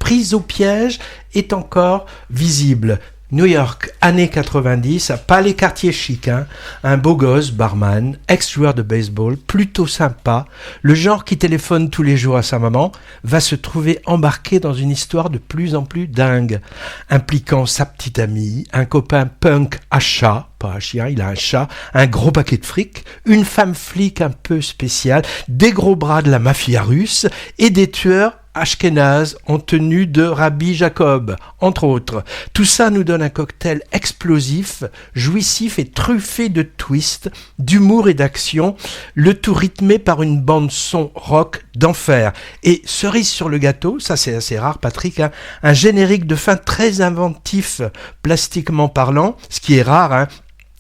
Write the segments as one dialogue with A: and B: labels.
A: Prise au piège est encore visible. New York, années 90, pas les quartiers chics, hein. Un beau gosse, barman, ex-joueur de baseball, plutôt sympa, le genre qui téléphone tous les jours à sa maman, va se trouver embarqué dans une histoire de plus en plus dingue, impliquant sa petite amie, un copain punk à chat, pas un chien, il a un chat, un gros paquet de fric, une femme flic un peu spéciale, des gros bras de la mafia russe et des tueurs ashkénazes en tenue de Rabbi Jacob, entre autres. Tout ça nous donne un cocktail explosif, jouissif et truffé de twists, d'humour et d'action, le tout rythmé par une bande-son rock d'enfer. Et cerise sur le gâteau, ça c'est assez rare Patrick, hein, un générique de fin très inventif, plastiquement parlant, ce qui est rare, hein.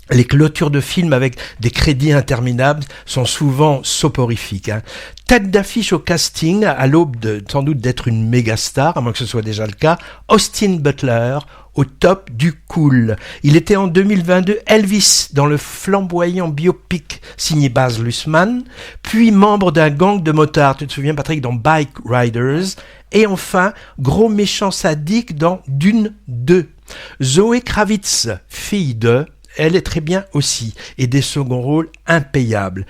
A: Les clôtures de films avec des crédits interminables sont souvent soporifiques. Hein. Tête d'affiche au casting, à l'aube sans doute d'être une méga star, à moins que ce soit déjà le cas, Austin Butler, au top du cool. Il était en 2022 Elvis dans le flamboyant biopic signé Baz Luhrmann, puis membre d'un gang de motards, tu te souviens Patrick, dans Bike Riders, et enfin gros méchant sadique dans Dune 2. Zoé Kravitz, fille de... Elle est très bien aussi, et des seconds rôles impayables.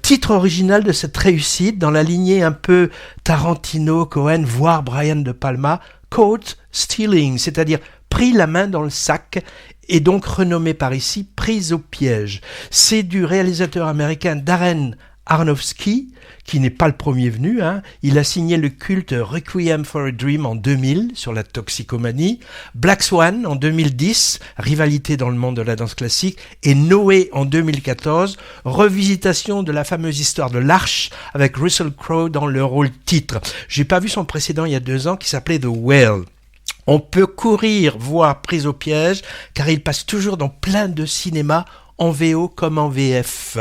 A: Titre original de cette réussite, dans la lignée un peu Tarantino, Cohen, voire Brian De Palma, Caught Stealing, c'est-à-dire pris la main dans le sac, et donc renommé par ici Prise au piège. C'est du réalisateur américain Darren Aronofsky, qui n'est pas le premier venu, hein. Il a signé le culte Requiem for a Dream en 2000 sur la toxicomanie, Black Swan en 2010, rivalité dans le monde de la danse classique, et Noé en 2014, revisitation de la fameuse histoire de l'Arche avec Russell Crowe dans le rôle titre. J'ai pas vu son précédent il y a 2 ans qui s'appelait The Whale. On peut courir voir Prise au piège car il passe toujours dans plein de cinémas en VO comme en VF.